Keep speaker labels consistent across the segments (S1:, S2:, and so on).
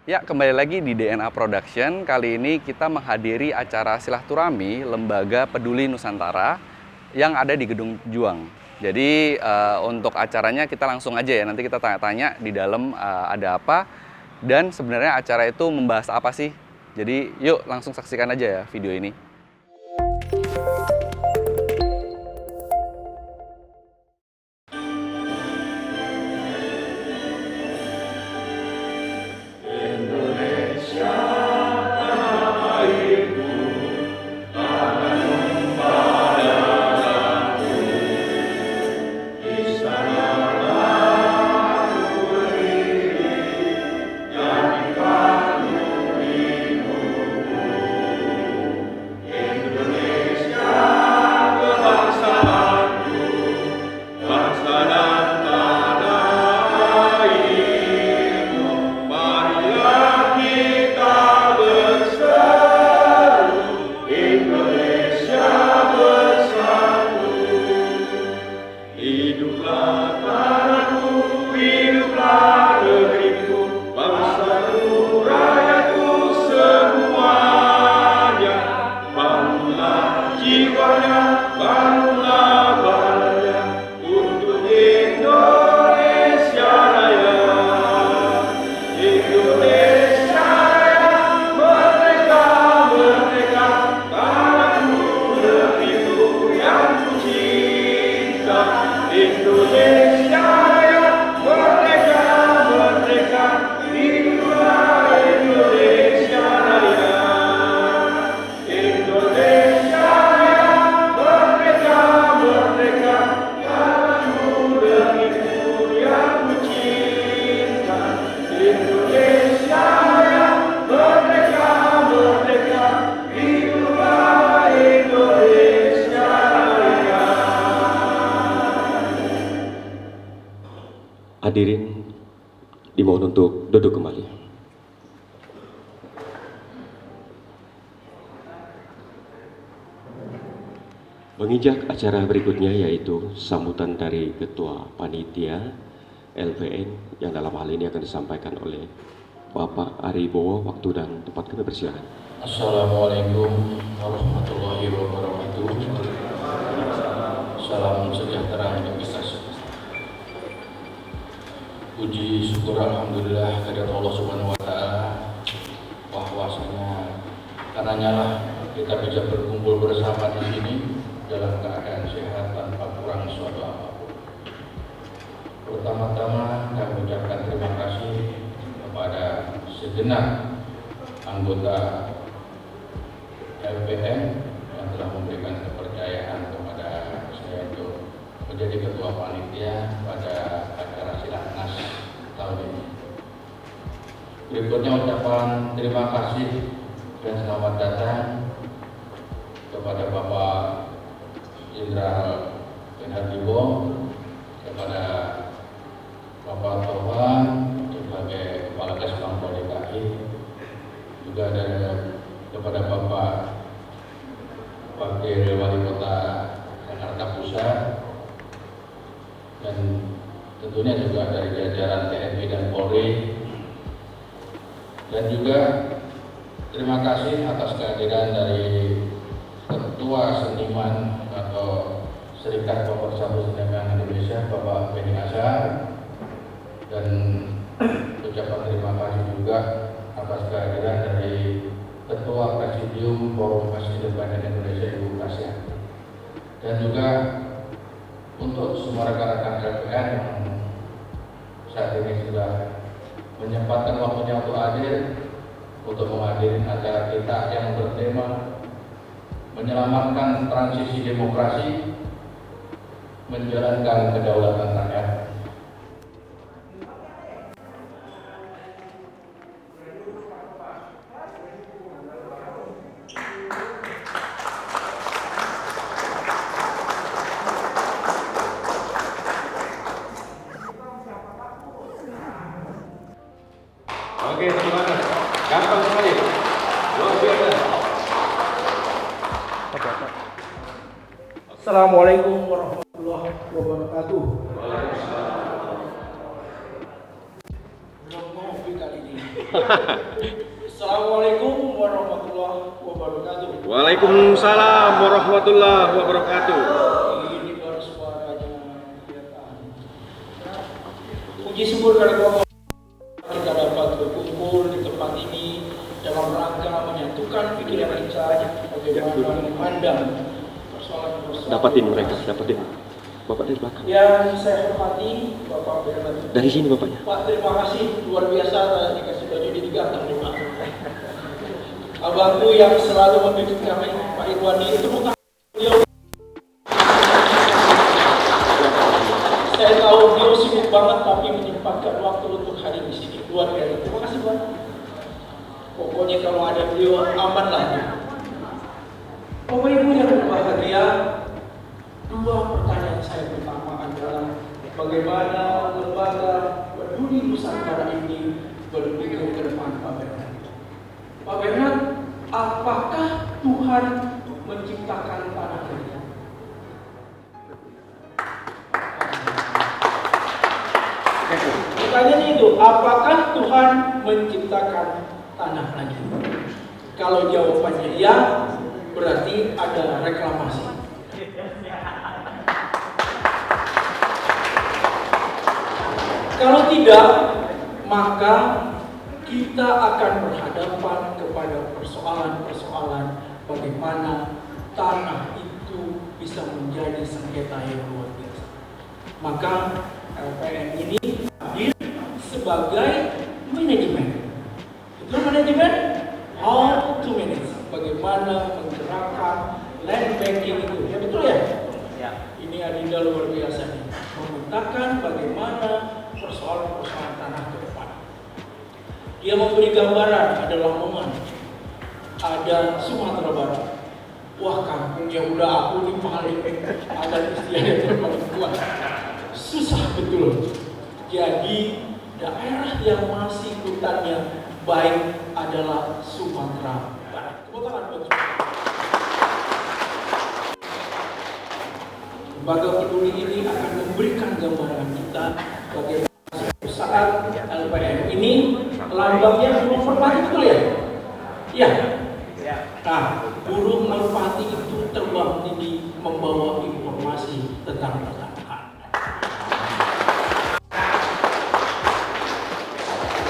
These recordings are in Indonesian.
S1: Ya, kembali lagi di DNA Production. Kali ini kita menghadiri acara silaturahmi Lembaga Peduli Nusantara yang ada di Gedung Juang. Jadi untuk acaranya kita langsung aja ya, nanti kita tanya-tanya di dalam ada apa dan sebenarnya acara itu membahas apa sih. Jadi yuk langsung saksikan aja ya video ini.
S2: Hadirin dimohon untuk duduk kembali. Menginjak acara berikutnya yaitu sambutan dari Ketua Panitia LPN yang dalam hal ini akan disampaikan oleh Bapak Ari Bowo. Waktu dan tempat kami persilakan.
S3: Assalamualaikum warahmatullahi wabarakatuh. Salam sejahtera untuk kita semua. Puji syukur alhamdulillah kehadirat Allah Subhanahu wa taala bahwasanya karenanya lah kita bisa berkumpul bersama di sini dalam keadaan sehat tanpa kurang suatu apapun. Pertama-tama kami ucapkan terima kasih kepada segenap anggota LPN yang telah memberikan kepercayaan kepada saya untuk menjadi ketua panitia pada acara Silatnas tahun ini. Berikutnya ucapan terima kasih dan selamat datang kepada Bapak Jenderal Penhadibo, kepada Bapak Tohan sebagai Kepala Kesbangpol DKI, juga ada kepada Bapak Wakil Wali Kota Jakarta Pusat, dan tentunya juga dari jajaran TNI dan Polri, dan juga terima kasih atas kehadiran dari Ketua Seniman atau Serikat Pemersatu Seniman Indonesia Bapak Benny Azhar, dan ucapan terima kasih juga atas kehadiran dari Ketua Presidium Forum Masjid Independen Indonesia Ibu Kasyati, dan juga untuk semua rekan-rekan LPN yang saat ini sudah menyempatkan waktunya untuk hadir untuk menghadiri acara kita yang bertema menyelamatkan transisi demokrasi, menjalankan kedaulatan rakyat.
S2: Oke, bagaimana? Gampang sekali. Luar biasa.
S4: Assalamualaikum warahmatullahi wabarakatuh. Belum ngopi kali ini. Assalamualaikum warahmatullahi wabarakatuh.
S2: Waalaikumsalam warahmatullahi wabarakatuh.
S4: Ini baru suaranya kelihatan. Puji syukur kepada Allah kita dapat berkumpul di tempat ini dalam rangka menyatukan pikiran kita bagaimana memandang persoalan-persoalan.
S2: Dapatin mereka, dapatin. Bapak dari belakang.
S4: Yang saya hormati Bapak Bernardo.
S2: Dari sini bapaknya.
S4: Pak, terima kasih luar biasa dikasih baju di diganteng nih Pak. Abangku yang selalu membimbing kami Pak Irwandi itu bukan beliau. Saya tahu beliau sibuk banget tapi menyempatkan waktu untuk hadir di sini. Luar biasa. Terima kasih Pak. Pokoknya kalau ada beliau aman lah. Bapak Ibu yang berbahagia, dua pertanyaan saya pertama adalah bagaimana lembaga peduli Nusantara ini berpikir ke depan Pak Bernard. Pak Bernard, apakah Tuhan menciptakan tanah ini? Pertanyaannya itu, apakah Tuhan menciptakan tanah lagi? Kalau jawabannya ya, berarti ada reklamasi. Kalau tidak, maka kita akan berhadapan kepada persoalan-persoalan bagaimana tanah itu bisa menjadi sengketa yang luar biasa. Maka LPM ini hadir sebagai manajemen. Itu manajemen, how to manage, bagaimana menggerakkan land banking itu. Ya betul ya? Ya. Ini adinda luar biasa nih. Memetakan bagaimana persoalan-persoalan tanah ke depan. Dia memberi gambaran, ada Lamongan, ada Sumatera Barat. Wah, kampungnya udah aku nih paling ada istiadat yang paling kuat. Susah betul. Jadi daerah yang masih hutannya baik adalah Sumatera Barat. Tepuk tangan buat Sumatera. Lembaga peduli ini akan memberikan gambaran kita bagaimana saat LPM ini lambangnya burung merpati, betul ya? Iya. Nah, burung merpati itu terbang tinggi membawa informasi tentang pertanahan.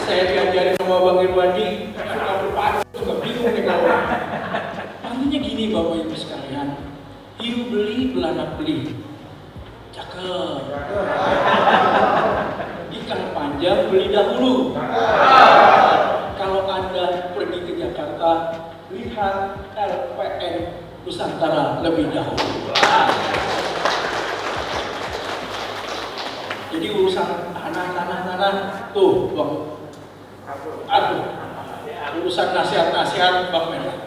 S4: Saya diajarin sama Bang Irwandi, suka berpadu, suka bingung nih kawan. Artinya gini Bapak Ibu sekalian, hiu beli, belanak beli. Cakep. Ikan panjang beli dahulu. Kalau Anda pergi ke Jakarta, lihat LPN Nusantara lebih dahulu. Jadi urusan tanah tuh Bang. Aduh, urusan nasihat-nasihat Bang Merah.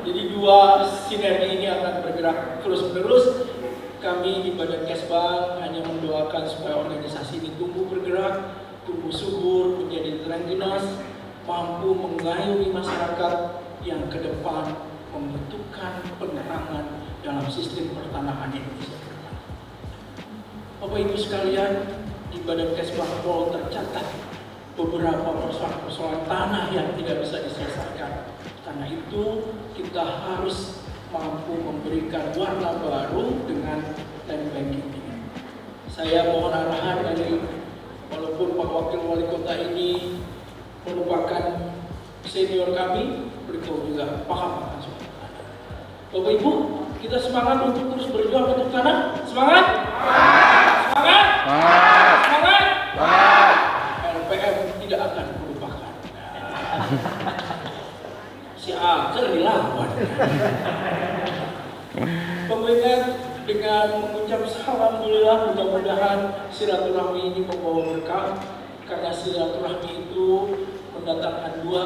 S4: Jadi dua sinergi ini akan bergerak terus-menerus. Kami di Badan Kesbang hanya mendoakan supaya organisasi ini tumbuh bergerak, tumbuh subur, menjadi terengginas, mampu mengayomi masyarakat yang ke depan membentukkan penerangan dalam sistem pertanahan Indonesia. Bapak Ibu sekalian, di Badan Kesbang Pol tercatat beberapa persoalan-persoalan tanah yang tidak bisa diselesaikan. Karena itu kita harus mampu memberikan warna baru dengan land banking ini. Saya mohon arahan dari, walaupun Pak Wakil Wali Kota ini merupakan senior kami, beliau juga paham akan soal tanah. Bapak Ibu, kita semangat untuk terus berjuang untuk tanah. Semangat! Semangat! Semangat! Semangat! LPM tidak akan melupakan. Si Aker dilawan. Pemerintah dengan mengucap alhamdulillah, mudah-mudahan silaturahmi ini membawa berkah, karena silaturahmi itu mendatangkan dua,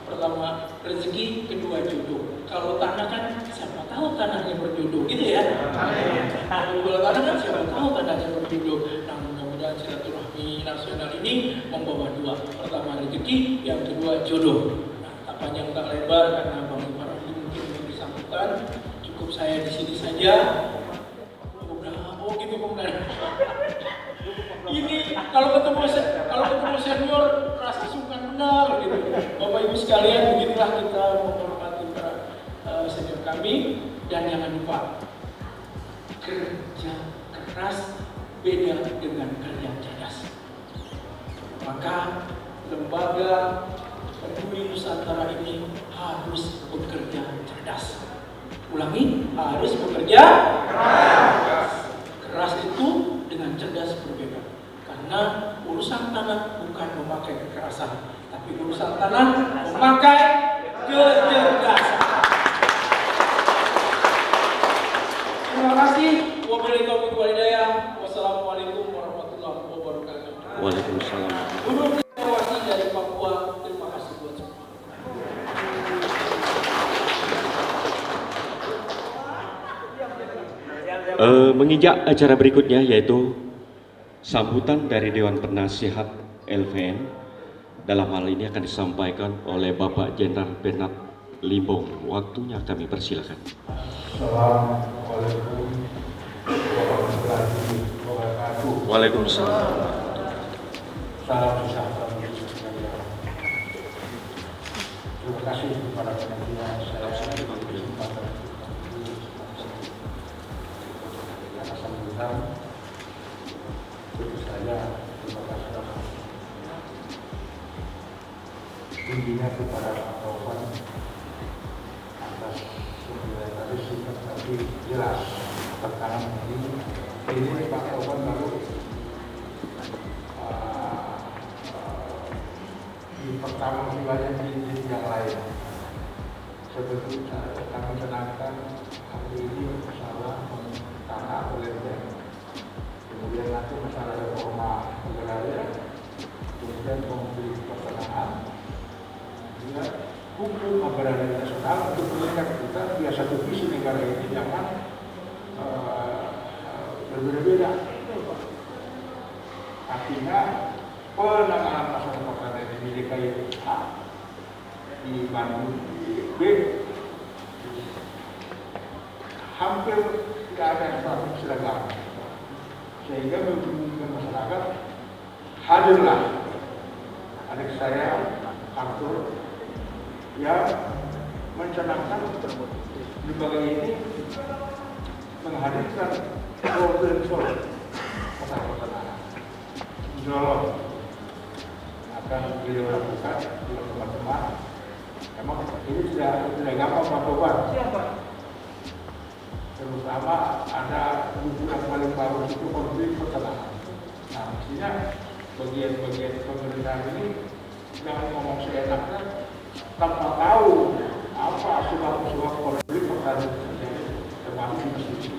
S4: pertama rezeki, kedua jodoh. Kalau tanah kan siapa tahu tanahnya berjodoh, gitu ya. Kalau tanah kan siapa tahu tanahnya berjodoh. Nah, mudah-mudahan silaturahmi nasional ini membawa dua, pertama rezeki, yang kedua jodoh. Tak panjang tak lebar karena Bang Iparah mungkin lebih sambutan, cukup saya di sini saja. Oh gitu Komandan. Ini kalau ketemu senior rasa sungkan benar gitu. Bapak Ibu sekalian, beginilah kita menghormati para senior kami. Dan jangan lupa, kerja keras beda dengan kerja cerdas. Maka lembaga Peduli Nusantara ini harus bekerja cerdas. Ulangi, harus bekerja keras. Keras itu dengan cerdas berbeda. Karena urusan tanah bukan memakai kekerasan, tapi urusan tanah memakai kecerdasan. Terima kasih. Wabillahi taufiq wal hidayah. Wassalamualaikum warahmatullahi wabarakatuh.
S2: Waalaikumsalam.
S4: Guru Dewasi dari Papua, terima kasih buat semua.
S2: Menginjak acara berikutnya yaitu sambutan dari Dewan Penasihat LVN. Dalam hal ini akan disampaikan oleh Bapak Jenderal Bernard Limbong. Waktunya kami persilakan.
S5: Assalamualaikum warahmatullahi wabarakatuh.
S2: Waalaikumsalam.
S5: Salam sejahtera untuk sekalian. Terima kasih kepada panitia saya kesempatan atas sambutan. Tentu saja terima kasih tingginya kepada Pak Taufan atas sembilan tadi singkat tapi jelas tekanan ini Pak Taufan baru di pertama wilayah di yang lain. Seperti kami tenangkan hari ini masalah tanah oleh kemudian nanti masalah reforma agraria, kemudian konflik pertanahan, ya hukum agraria nasional untuk mengingat kita biasa satu visi negara ini jangan berbeda-beda. Artinya penanganan masalah pertanian di DKI A, di Bandung di B, hampir tidak ada yang seragam, sehingga membingungkan masyarakat. Hadirlah adik saya Arthur yang mencanangkan lembaga ini menghadirkan golden soil masalah pertanahan. Insya Allah akan beliau lakukan dengan teman-teman. Memang ini tidak gampang Pak Tobar. Terutama ada buku yang paling bagus itu konflik pertanahan. Nah, mestinya bagian-bagian pemerintahan ini jangan ngomong seenaknya tanpa tahu apa sebab-sebab konflik pertanahan termasuk di masjid.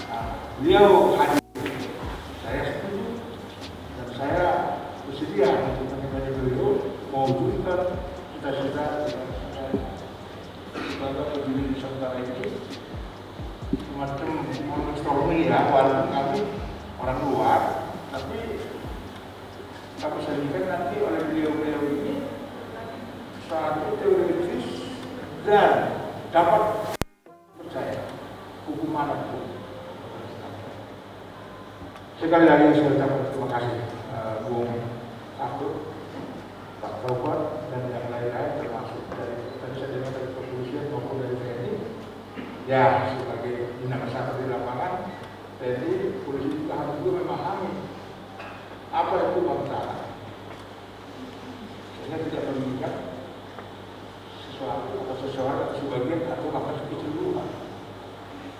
S5: Nah, beliau hadir, saya setuju dan saya bersedia untuk menemani beliau mewujudkan cita-cita lembaga peduli Nusantara ini semacam brainstorming ya, walaupun kami orang luar, tapi kami sajikan nanti oleh beliau-beliau ini satu teoritis dan dapat percaya hukum manapun. Sekali lagi saya ucapkan terima kasih Bung Abdul, Pak Taufan dan yang lain-lain termasuk dari tadi saya dengar dari kepolisian maupun dari TNI. Ya, sebagai bintang satu di lapangan, TNI polisi juga harus juga memahami apa itu bangsa, sehingga tidak mengingat sesuatu atau seseorang atau sebagian atau bahkan keseluruhan.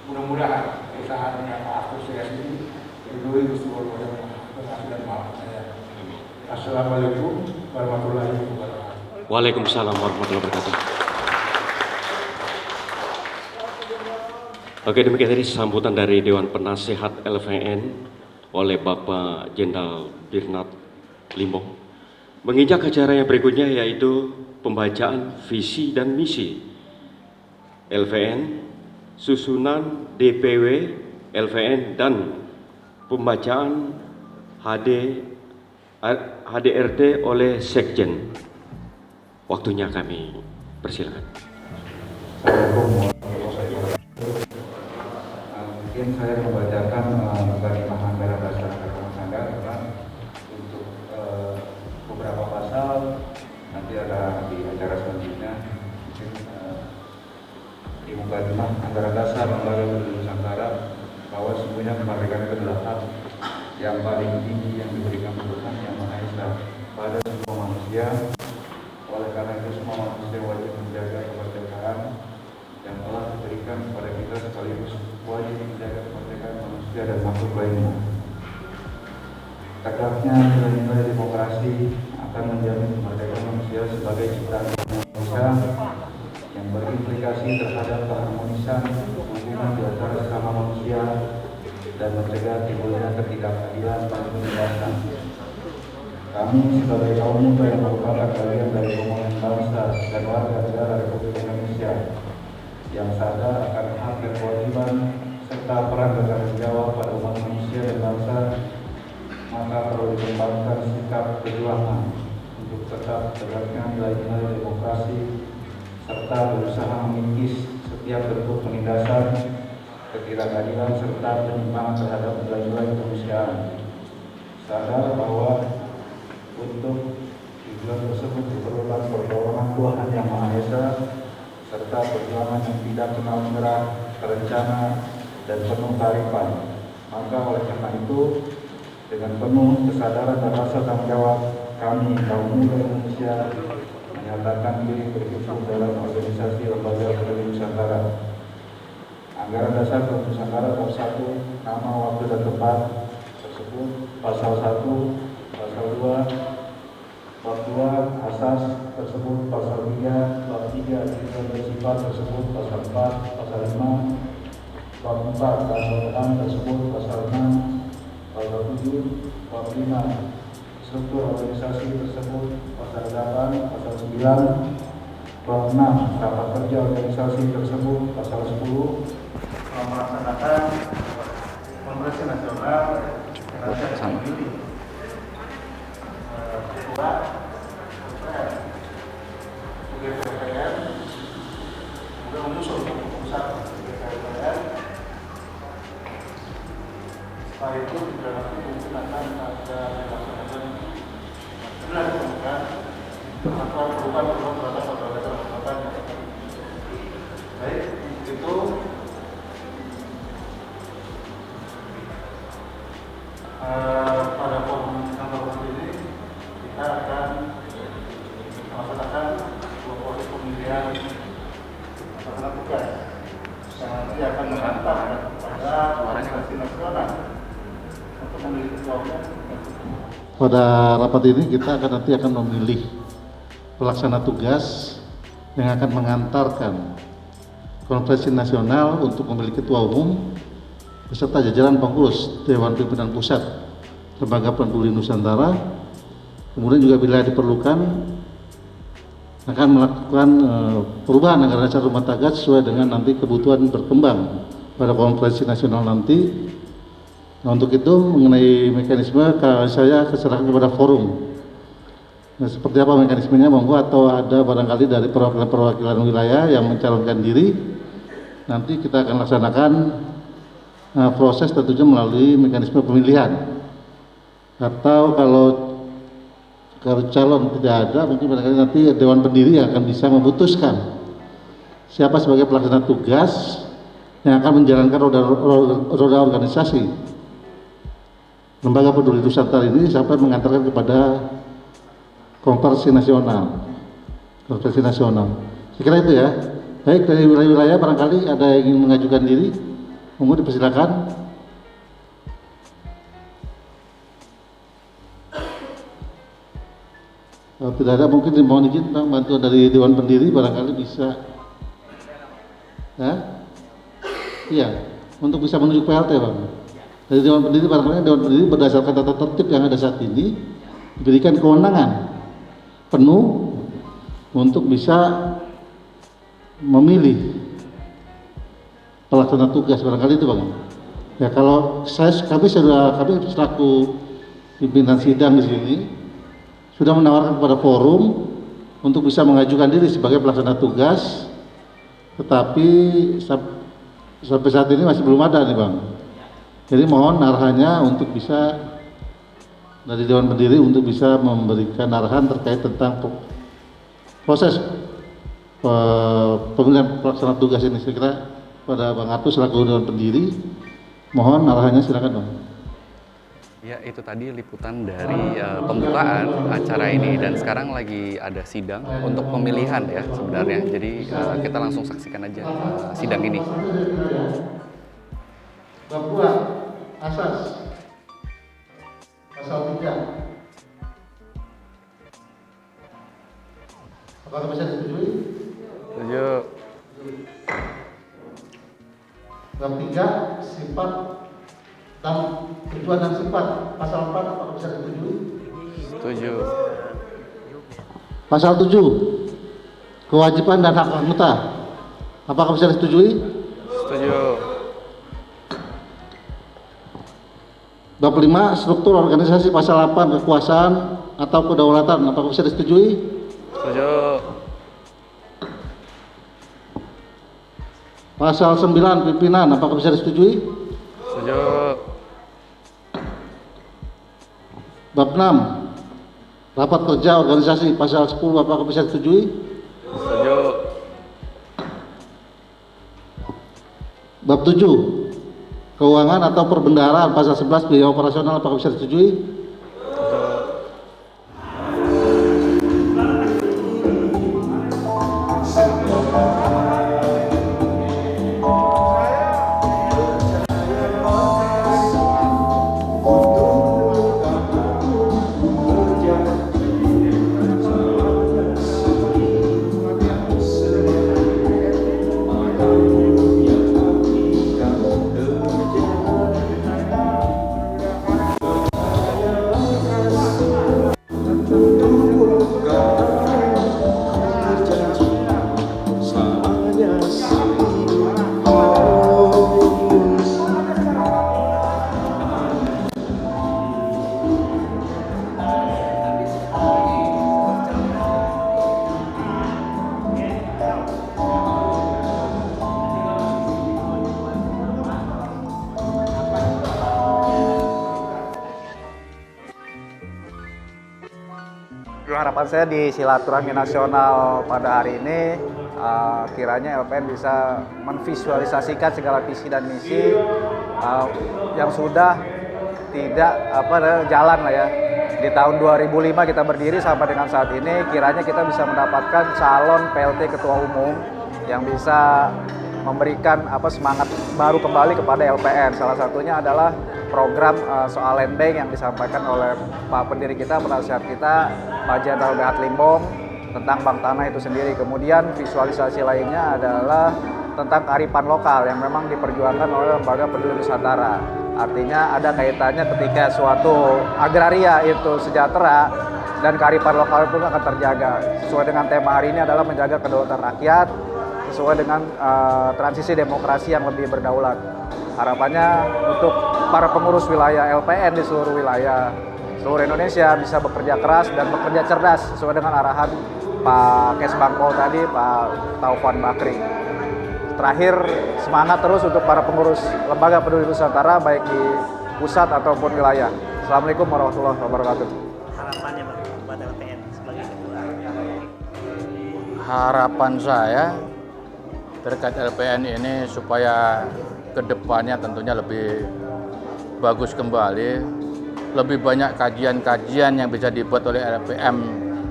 S5: Mudah-mudahan usahanya Pak Arthur saya sendiri berdua Gusti Allah dan maaf saya. Assalamualaikum warahmatullahi wabarakatuh.
S2: Waalaikumsalam warahmatullahi wabarakatuh. Oke, demikian tadi sambutan dari Dewan Penasihat LVN oleh Bapak Jenderal Bernard Limbong. Menginjak acara yang berikutnya yaitu pembacaan visi dan misi LVN, susunan DPW LVN dan pembacaan HDRT oleh Sekjen. Waktunya kami persilakan.
S5: Mungkin saya membacakan bagaimana anggaran dasar rumah tangga untuk beberapa pasal nanti ada di acara selanjutnya. Mungkin di mukadimah Anggaran Dasar Lembaga Penduduk Nusantara bahwa sesungguhnya kemerdekaan itu adalah hak yang paling tinggi yang diberikan Tuhan Yang Maha Esa pada semua manusia. Oleh karena itu semua manusia wajib menjaga kemerdekaan yang telah diberikan kepada kita, sekaligus wajib menjaga kemerdekaan manusia dan makhluk lainnya. Tegaknya nilai-nilai demokrasi akan menjamin kemerdekaan manusia sebagai ciptaan Indonesia yang berimplikasi terhadap keharmonisan hubungan di antara sesama manusia dan mencegah timbulnya ketidakadilan dan penindasan. Kami sebagai kaum muda yang merupakan bagian dari komponen bangsa dan warga negara Republik Indonesia yang sadar akan hak dan kewajiban serta peran dan tanggung jawab pada umat manusia dan bangsa, maka perlu dikembangkan sikap perjuangan untuk tetap tegaknya nilai-nilai demokrasi serta berusaha mengikis setiap bentuk penindasan, ketidakadilan serta penyimpangan terhadap nilai-nilai kemanusiaan. Sadar bahwa untuk tujuan tersebut diperlukan pertolongan Tuhan Yang Maha Esa serta perjuangan yang tidak kenal menyerah, terencana dan penuh kearifan. Maka oleh karena itu, dengan penuh kesadaran dan rasa tanggung jawab, kami kaum muda Indonesia menyatakan diri bergabung dalam organisasi Lembaga Penduduk Nusantara. Anggaran Dasar Penduduk Nusantara bab 1, nama, waktu dan tempat tersebut, pasal 1, pasal 2, bab 2, asas tersebut, pasal 3, bab 3, tujuan bersifat tersebut, pasal 4, pasal 5, bab 4, keanggotaan tersebut, pasal 6, pasal 7, bab 5, struktur organisasi tersebut, pasal 8, pasal 9, bab 6, rapat kerja organisasi tersebut, pasal 10, melaksanakan Kongres Nasional yang akan memilih ketua DPR, kemudian menyusul keputusan DPR. Setelah itu juga nanti mungkin akan ada dilaksanakan benar bukan atau perubahan terhadap peraturan. Baik, itu pada forum nomor ini kita akan melaksanakan dua proses pemilihan pelaksana tugas yang nanti akan mengantar pada organisasi nasional untuk memilih ketua umum.
S6: Pada rapat ini kita nanti akan memilih pelaksana tugas yang akan mengantarkan konferensi nasional untuk memilih ketua umum beserta jajaran pengurus Dewan Pimpinan Pusat Lembaga Penduduk Nusantara. Kemudian juga bila diperlukan akan melakukan perubahan anggaran dasar rumah tangga sesuai dengan nanti kebutuhan berkembang pada konferensi nasional nanti. Nah, untuk itu mengenai mekanisme saya serahkan kepada forum. Nah, seperti apa mekanismenya, monggo, atau ada barangkali dari perwakilan wilayah yang mencalonkan diri, nanti kita akan laksanakan proses tentunya melalui mekanisme pemilihan. Atau kalau calon tidak ada, mungkin barangkali nanti Dewan Pendiri yang akan bisa memutuskan siapa sebagai pelaksana tugas yang akan menjalankan roda organisasi Lembaga Penduduk Nusantara ini sampai mengantarkan kepada konferensi nasional. Konferensi nasional. Saya kira itu ya. Baik, dari wilayah-wilayah barangkali ada yang ingin mengajukan diri, monggo dipersilakan. Kalau tidak ada, mungkin mohon izin Bang, bantuan dari Dewan Pendiri barangkali bisa. Ya? Iya, untuk bisa menunjuk PLT Bang. Dari Dewan Pendiri barangkali Dewan Pendiri berdasarkan tata tertib yang ada saat ini diberikan kewenangan penuh untuk bisa memilih pelaksana tugas barangkali itu Bang. Ya kalau kami selaku pimpinan sidang di sini sudah menawarkan kepada forum untuk bisa mengajukan diri sebagai pelaksana tugas, tetapi sampai saat ini masih belum ada nih Bang. Jadi mohon arahannya untuk bisa dari Dewan Pendiri untuk bisa memberikan arahan terkait tentang proses pemilihan pelaksana tugas ini. Saya kira pada Bang Artu selaku Dewan Pendiri, mohon arahannya, silakan Bang.
S1: Ya, itu tadi liputan dari pembukaan acara ini, dan sekarang lagi ada sidang untuk pemilihan ya sebenarnya. Jadi kita langsung saksikan aja sidang ini.
S6: Bab 2, asas pasal 3. Apakah bisa disetujui?
S1: Setuju.
S6: Bab 3, sifat dan tujuan dan sifat pasal 4, apakah bisa disetujui?
S1: Setuju.
S6: Pasal 7, kewajiban dan hak anggota, apakah bisa disetujui?
S1: Setuju.
S6: Bab 5, struktur organisasi, pasal 8, kekuasaan atau kedaulatan, apakah bisa disetujui?
S1: Setuju.
S6: Pasal 9, pimpinan, apakah bisa disetujui?
S1: Setuju.
S6: Bab 6, rapat kerja organisasi, pasal 10, apakah bisa disetujui?
S1: Setuju.
S6: Bab 7, keuangan atau perbendaharaan, pasal 11, biaya operasional, apakah bisa disetujui?
S7: Harapan saya di silaturahmi nasional pada hari ini kiranya LPN bisa menvisualisasikan segala visi dan misi yang sudah tidak jalan lah ya. Di tahun 2005 kita berdiri sampai dengan saat ini, kiranya kita bisa mendapatkan calon PLT Ketua Umum yang bisa memberikan semangat baru kembali kepada LPN. Salah satunya adalah program soal land bank yang disampaikan oleh Pak pendiri kita, penasihat kita, Pak Jenderal Behat Limbong, tentang bank tanah itu sendiri. Kemudian visualisasi lainnya adalah tentang kearifan lokal yang memang diperjuangkan oleh Lembaga Peduli Nusantara. Artinya ada kaitannya ketika suatu agraria itu sejahtera dan kearifan lokal pun akan terjaga. Sesuai dengan tema hari ini adalah menjaga kedaulatan rakyat sesuai dengan transisi demokrasi yang lebih berdaulat. Harapannya untuk para pengurus wilayah LPN di seluruh wilayah seluruh Indonesia bisa bekerja keras dan bekerja cerdas sesuai dengan arahan Pak Kesbangpol tadi, Pak Taufan Bakri. Terakhir, semangat terus untuk para pengurus Lembaga Peduli Nusantara baik di pusat ataupun wilayah. Assalamualaikum warahmatullahi wabarakatuh.
S8: Harapannya buat LPN sebagai ketua.
S9: Harapan saya terkait LPN ini supaya kedepannya tentunya lebih bagus kembali, lebih banyak kajian-kajian yang bisa dibuat oleh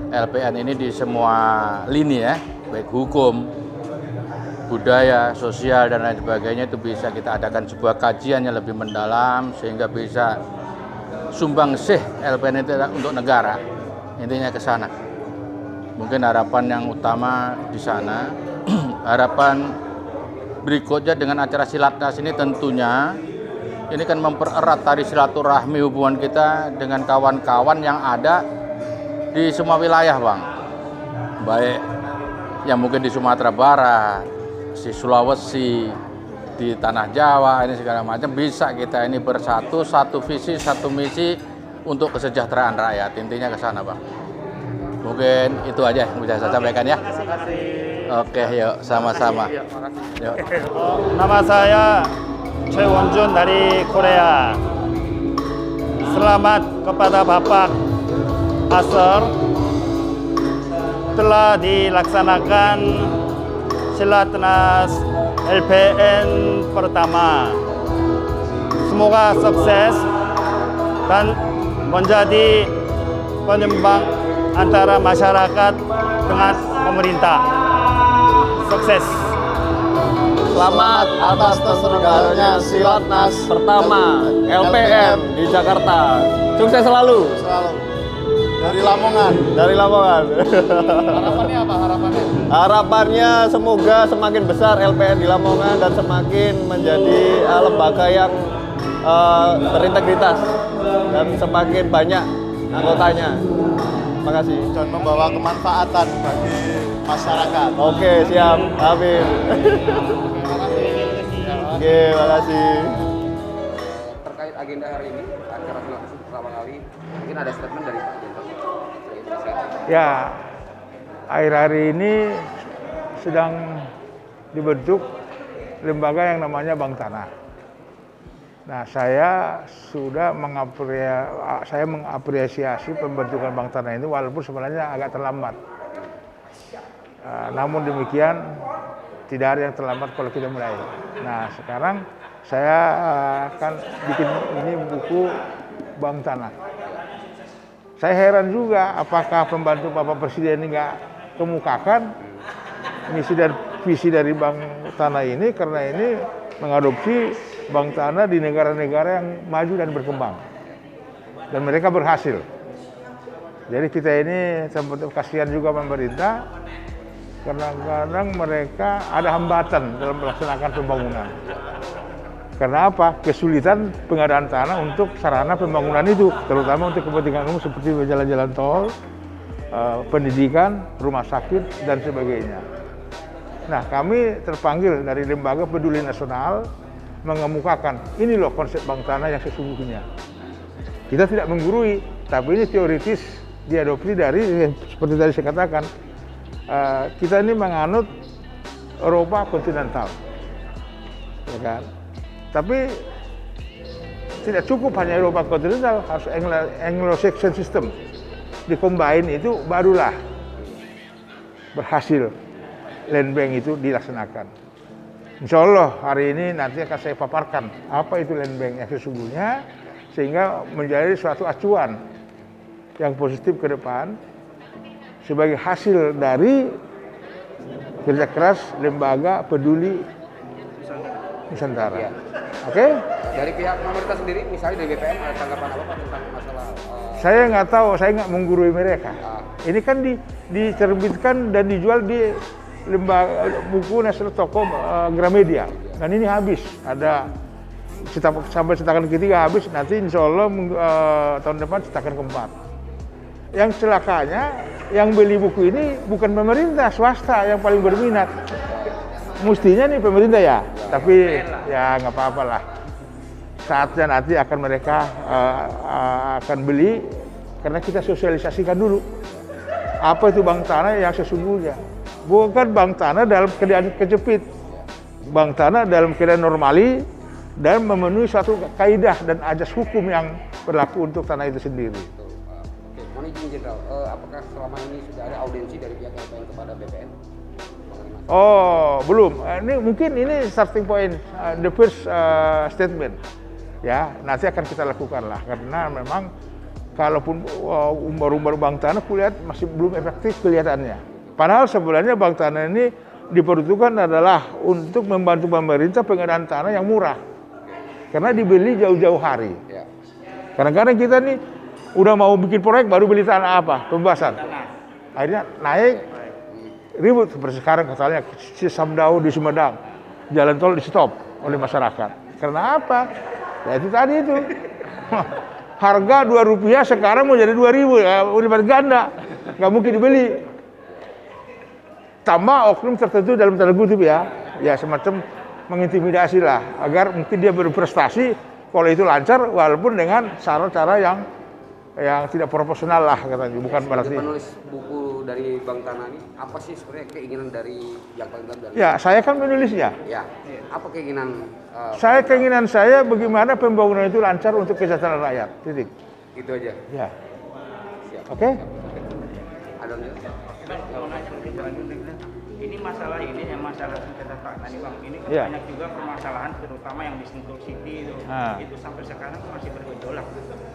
S9: LPN ini di semua lini ya, baik hukum, budaya, sosial, dan lain sebagainya, itu bisa kita adakan sebuah kajian yang lebih mendalam sehingga bisa sumbangsih LPN itu untuk negara. Intinya ke sana. Mungkin harapan yang utama di sana. Harapan berikutnya dengan acara Silatnas ini tentunya ini kan mempererat tali silaturahmi hubungan kita dengan kawan-kawan yang ada di semua wilayah, Bang. Baik yang mungkin di Sumatera Barat, di Sulawesi, di Tanah Jawa, ini segala macam bisa kita ini bersatu, satu visi, satu misi untuk kesejahteraan rakyat. Intinya ke sana, Bang. Mungkin itu aja yang bisa saya sampaikan ya. Oke, yuk sama-sama. Yuk.
S8: Nama saya Choi Won-jun dari Korea.
S10: selamat kepada Bapak Asor telah dilaksanakan Silatnas LPN pertama. Semoga sukses dan menjadi penyeimbang antara masyarakat dengan pemerintah. Sukses.
S11: Selamat atas terselenggaranya Silatnas pertama LPM di Jakarta. Sukses selalu. Dari Lamongan. Dari Lamongan.
S9: Harapannya apa harapannya?
S11: Harapannya semoga semakin besar LPN di Lamongan dan semakin menjadi lembaga yang berintegritas dan semakin banyak anggotanya. Terima kasih.
S5: Dan membawa kemanfaatan bagi masyarakat.
S11: Oke, siap. Amin. Oke, makasih.
S12: Terkait agenda hari ini, acara silaturahmi pertama kali, mungkin ada statement dari Pak Jenderal.
S5: Ya, akhir-hari ini sedang dibentuk lembaga yang namanya Bank Tanah. Nah, saya sudah mengapresiasi pembentukan Bank Tanah ini walaupun sebenarnya agak terlambat. Namun demikian tidak ada yang terlambat kalau kita mulai. Nah, sekarang saya akan bikin ini buku Bank Tanah. Saya heran juga apakah pembantu Bapak Presiden ini nggak kemukakan misi dan visi dari Bank Tanah ini, karena ini mengadopsi Bank Tanah di negara-negara yang maju dan berkembang. Dan mereka berhasil. Jadi kita ini sempat kasihan juga pemerintah, kadang-kadang mereka ada hambatan dalam melaksanakan pembangunan. Karena apa? Kesulitan pengadaan tanah untuk sarana pembangunan itu, terutama untuk kepentingan umum seperti jalan-jalan tol, pendidikan, rumah sakit, dan sebagainya. Nah, kami terpanggil dari Lembaga Peduli Nasional mengemukakan, ini loh konsep Bank Tanah yang sesungguhnya. Kita tidak menggurui, tapi ini teoritis diadopsi dari, seperti tadi saya katakan, kita ini menganut Eropa kontinental, ya kan? Tapi tidak cukup hanya Eropa kontinental, harus Anglo-Saxon system. Dikombine itu barulah berhasil land bank itu dilaksanakan. Insya Allah hari ini nanti akan saya paparkan apa itu land bank yang sesungguhnya, sehingga menjadi suatu acuan yang positif ke depan sebagai hasil dari kerja keras Lembaga Peduli Nusantara.
S12: Ya.
S5: Oke?
S12: Dari pihak pemerintah sendiri, misalnya dari BPN, ada tanggapan apa Pak tentang masalah?
S5: Saya nggak tahu, saya nggak menggurui mereka. Ini kan diterbitkan dan dijual di lembaga buku nasional toko Gramedia, dan ini habis. Ada sampai cetakan ketiga habis. Nanti insya Allah tahun depan cetakan keempat. Yang celakanya, yang beli buku ini bukan pemerintah, swasta yang paling berminat. Mestinya nih pemerintah ya, tapi ya nggak apa-apa lah. Saatnya nanti akan mereka akan beli, karena kita sosialisasikan dulu apa itu Bank Tanah yang sesungguhnya. Bukan Bank Tanah dalam keadaan kejepit, Bank Tanah dalam keadaan normali dan memenuhi suatu kaidah dan ajas hukum yang berlaku untuk tanah itu sendiri.
S12: Oke, mohon izin Jenderal, apakah selama ini sudah ada audiensi dari pihak LPN kepada BPN?
S5: Oh, belum. Ini starting point, the first statement. Ya, nanti akan kita lakukan lah, karena memang kalaupun umbar-umbar Bank Tanah kulihat masih belum efektif kelihatannya. Padahal sebenarnya Bank Tanah ini diperuntukkan adalah untuk membantu pemerintah pengadaan tanah yang murah. Karena dibeli jauh-jauh hari. Kadang-kadang kita nih udah mau bikin proyek baru beli tanah apa? Pembebasan. Akhirnya naik. Ribut seperti sekarang katanya Samdau di Sumedang, jalan tol di stop oleh masyarakat. Karena apa? Ya itu tadi itu. Harga Rp2 sekarang mau jadi Rp2.000, ya udah berganda. Nggak mungkin dibeli. Tambah oknum tertentu dalam tanda kutip ya semacam mengintimidasi lah, agar mungkin dia berprestasi kalau itu lancar, walaupun dengan cara-cara yang tidak proporsional lah katanya. Bukan berarti.
S12: Penulis buku dari Bank Tanah ini, apa sih sebenarnya keinginan dari yang paling dalam?
S5: Ya, saya kan menulisnya.
S12: Ya, apa keinginan?
S5: Keinginan saya bagaimana pembangunan itu lancar untuk kesejahteraan rakyat. Titik.
S12: Itu aja.
S5: Ya.
S12: Siap.
S5: Oke.
S12: Ada lanjut?
S8: Ini masalah ini yang masalah sengketa tadi Bang. Ini kan
S5: Iya.
S8: banyak juga permasalahan terutama yang di Sentul City itu.
S5: Ah.
S8: Itu sampai sekarang masih bergejolak.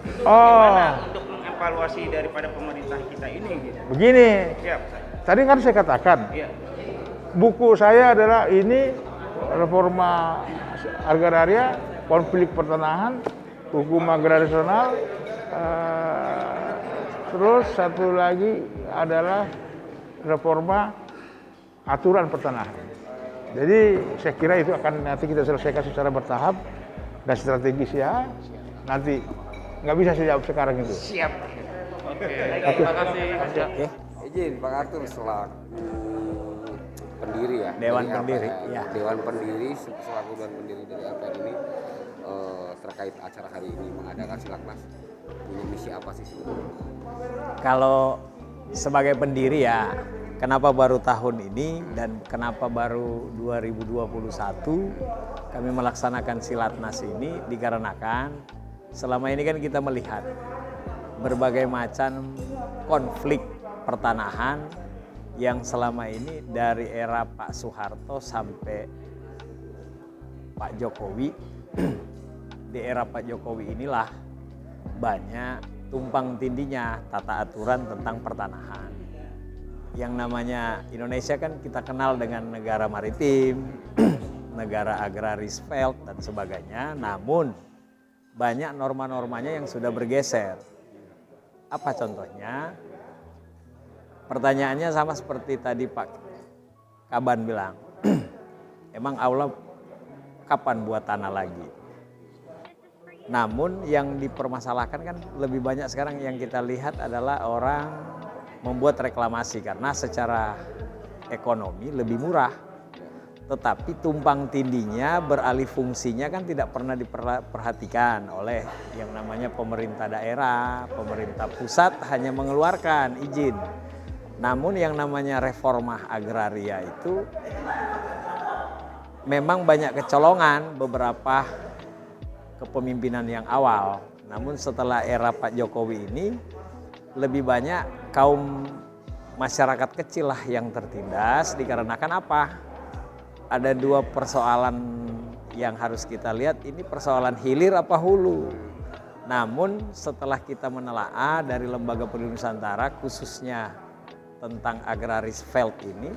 S8: Itu
S5: Oh.
S8: bagaimana untuk mengevaluasi daripada pemerintah kita ini gitu.
S5: Begini,
S8: Siap.
S5: tadi kan saya katakan,
S8: Iya.
S5: buku saya adalah ini reforma agraria, konflik pertanahan, hukum agrasional, terus satu lagi adalah reforma aturan pertanahan. Jadi saya kira itu akan nanti kita selesaikan secara bertahap dan strategis ya. Nanti nggak bisa saya jawab sekarang itu.
S8: Siap. Oke.
S12: Terima kasih. Izin Pak Arthur selaku pendiri ya.
S11: Dewan
S12: dari
S11: pendiri,
S12: LPN.
S11: ya.
S12: Dewan pendiri selaku dewan pendiri dari LPN ini terkait acara hari ini mengadakan Silaknas punya misi apa sih sebenarnya?
S11: Kalau sebagai pendiri ya, kenapa baru tahun ini dan kenapa baru 2021 kami melaksanakan Silatnas ini dikarenakan selama ini kan kita melihat berbagai macam konflik pertanahan yang selama ini dari era Pak Soeharto sampai Pak Jokowi. Di era Pak Jokowi inilah banyak tumpang tindihnya tata aturan tentang pertanahan. Yang namanya Indonesia kan kita kenal dengan negara maritim, negara agraris felt dan sebagainya. Namun banyak norma-normanya yang sudah bergeser. Apa contohnya? Pertanyaannya sama seperti tadi Pak Kaban bilang. Emang Allah kapan buat tanah lagi? Namun yang dipermasalahkan kan lebih banyak sekarang yang kita lihat adalah orang membuat reklamasi karena secara ekonomi lebih murah. Tetapi tumpang tindihnya beralih fungsinya kan tidak pernah diperhatikan oleh yang namanya pemerintah daerah, pemerintah pusat hanya mengeluarkan izin. Namun yang namanya reforma agraria itu memang banyak kecolongan beberapa kepemimpinan yang awal. Namun setelah era Pak Jokowi ini lebih banyak kaum masyarakat kecil lah yang tertindas dikarenakan apa? Ada dua persoalan yang harus kita lihat, ini persoalan hilir apa hulu. Namun setelah kita menelaah dari Lembaga Perlindungan Nusantara khususnya tentang agraris felt ini,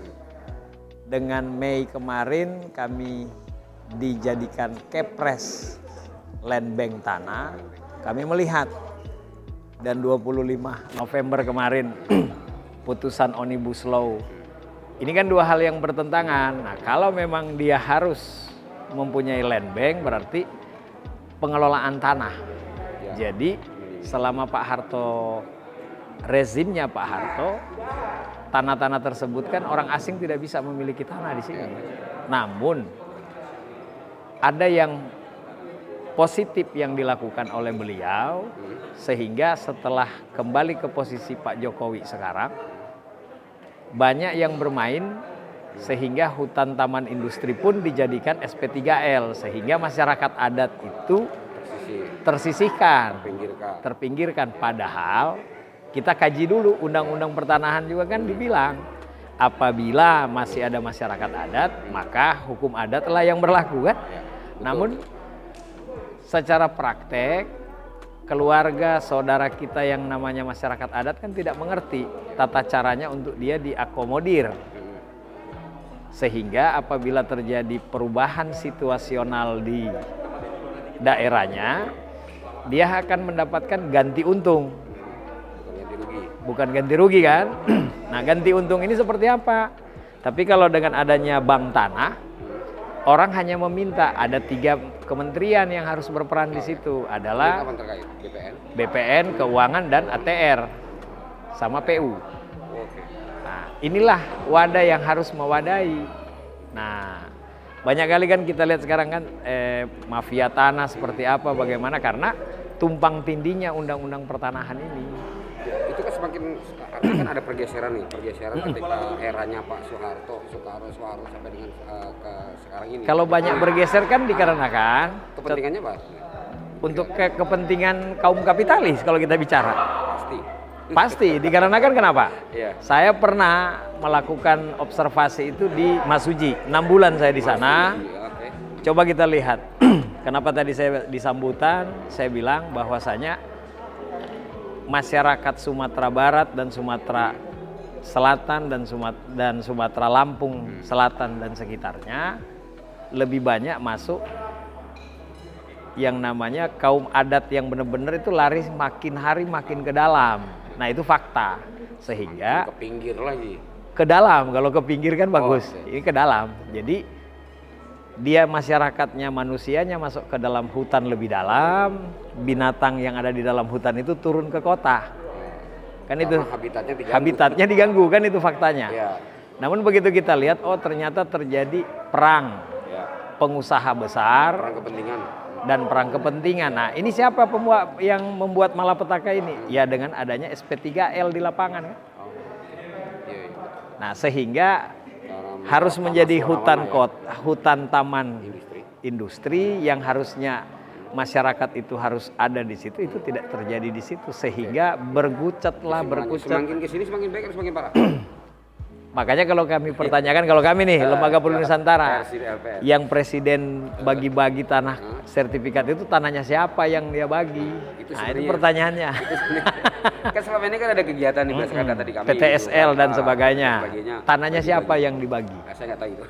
S11: dengan Mei kemarin kami dijadikan kepres land bank tanah, kami melihat dan 25 November kemarin putusan Omnibus Law. Ini kan dua hal yang bertentangan. Nah, kalau memang dia harus mempunyai land bank berarti pengelolaan tanah. Jadi selama Pak Harto, rezimnya Pak Harto, tanah-tanah tersebut kan orang asing tidak bisa memiliki tanah di sini. Namun ada yang positif yang dilakukan oleh beliau sehingga setelah kembali ke posisi Pak Jokowi sekarang banyak yang bermain sehingga hutan taman industri pun dijadikan SP3L sehingga masyarakat adat itu tersisihkan, terpinggirkan. Padahal kita kaji dulu undang-undang pertanahan juga kan dibilang apabila masih ada masyarakat adat maka hukum adatlah yang berlaku kan. Namun secara praktek, keluarga, saudara kita yang namanya masyarakat adat kan tidak mengerti tata caranya untuk dia diakomodir. Sehingga apabila terjadi perubahan situasional di daerahnya, dia akan mendapatkan ganti untung. Bukan ganti rugi kan? Nah, ganti untung ini seperti apa? Tapi kalau dengan adanya bank tanah, orang hanya meminta ada 3 kementerian yang harus berperan di situ adalah BPN, Keuangan dan ATR sama PU. Nah, inilah wadah yang harus mewadahi. Nah, banyak kali kan kita lihat sekarang kan mafia tanah seperti apa, bagaimana karena tumpang tindihnya undang-undang pertanahan ini.
S12: Itu kan semakin kan ada pergeseran ketika eranya Pak Soeharto sampai dengan ke sekarang ini.
S11: Kalau banyak bergeser kan dikarenakan
S12: kepentingannya Pak?
S13: untuk kepentingan kaum kapitalis kalau kita bicara.
S12: Pasti.
S13: Pasti, dikarenakan kenapa?
S12: Iya.
S13: Saya pernah melakukan observasi itu di Masuji, 6 bulan saya di sana.
S12: Oke.
S13: Coba kita lihat, kenapa tadi saya di sambutan, saya bilang bahwasanya masyarakat Sumatera Barat dan Sumatera Selatan dan Sumatera Lampung Selatan dan sekitarnya lebih banyak masuk yang namanya kaum adat yang benar-benar itu lari makin hari makin ke dalam. Nah itu fakta, sehingga
S12: Ke pinggir lagi.
S13: ke dalam. Kalau ke pinggir kan bagus,
S12: oke.
S13: ini ke dalam. Jadi dia masyarakatnya, manusianya masuk ke dalam hutan lebih dalam, binatang yang ada di dalam hutan itu turun ke kota. Kan itu habitatnya diganggu kan, itu faktanya.
S12: Iya.
S13: Namun begitu kita lihat, oh ternyata terjadi perang pengusaha besar
S12: Perang kepentingan.
S13: dan perang kepentingan. Nah ini siapa yang membuat malapetaka ini? Ya dengan adanya SP3L di lapangan kan. Nah sehingga harus menjadi hutan taman industri yang harusnya masyarakat itu harus ada di situ, itu tidak terjadi di situ, sehingga berkutat.
S12: Semakin kesini semakin baik atau semakin parah?
S13: Makanya kalau kami pertanyakan, kalau kami nih Lembaga Peduli Nusantara,
S12: LPN.
S13: yang presiden bagi-bagi tanah sertifikat itu tanahnya siapa yang dia bagi? Itu pertanyaannya.
S12: Kan selama ini kan ada kegiatan nih berdasarkan data di kami.
S13: PTSL dan sebagainya. Tanahnya siapa yang dibagi?
S12: Saya nggak tahu itu.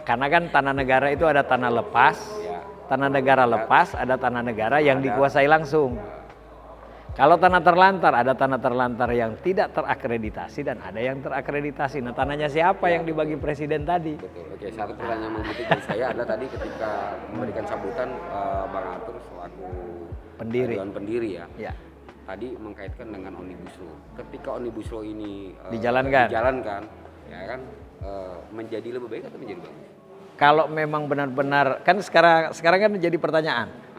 S13: Karena kan tanah negara itu ada tanah lepas, tanah negara lepas, ada tanah negara yang dikuasai langsung. Kalau tanah terlantar, ada tanah terlantar yang tidak terakreditasi dan ada yang terakreditasi. Nah, tanahnya siapa yang dibagi presiden tadi?
S12: Betul. Oke, satu pertanyaan memetik dari saya adalah tadi ketika memberikan sambutan Bang Arthur selaku dewan pendiri ya. Tadi mengkaitkan dengan Omnibus Law. Ketika Omnibus Law ini dijalankan, ya kan, menjadi lebih baik atau menjadi bagus?
S13: Kalau memang benar-benar, kan sekarang kan jadi pertanyaan.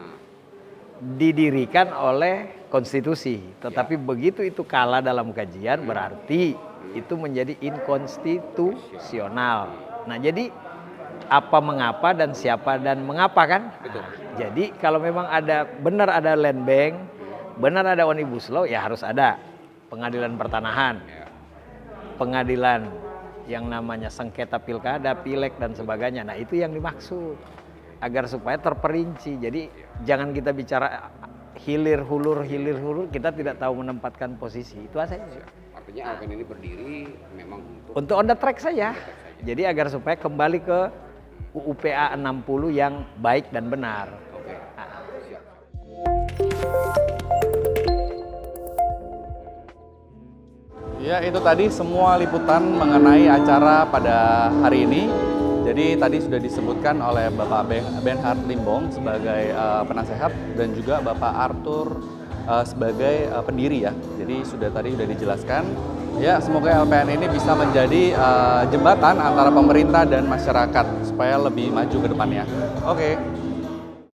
S13: Didirikan oleh konstitusi, tetapi begitu itu kalah dalam kajian berarti itu menjadi inkonstitusional. Nah jadi apa mengapa dan siapa dan mengapa kan?
S12: Betul.
S13: Jadi kalau memang benar ada land bank, benar ada Omnibus Law, ya harus ada pengadilan pertanahan, pengadilan yang namanya sengketa pilkada, pileg dan sebagainya. Nah itu yang dimaksud, agar supaya terperinci. Jadi jangan kita bicara hilir hulur, kita tidak tahu menempatkan posisi. Itu saja.
S12: Artinya LPN ini berdiri memang
S13: untuk on the track saja. Jadi agar supaya kembali ke UUPA 60 yang baik dan benar.
S12: Oke. Siap.
S1: Ya itu tadi semua liputan mengenai acara pada hari ini. Jadi tadi sudah disebutkan oleh Bapak Benhard Limbong sebagai penasehat dan juga Bapak Arthur sebagai pendiri ya. Jadi tadi sudah dijelaskan. Ya semoga LPN ini bisa menjadi jembatan antara pemerintah dan masyarakat supaya lebih maju ke depannya. Oke.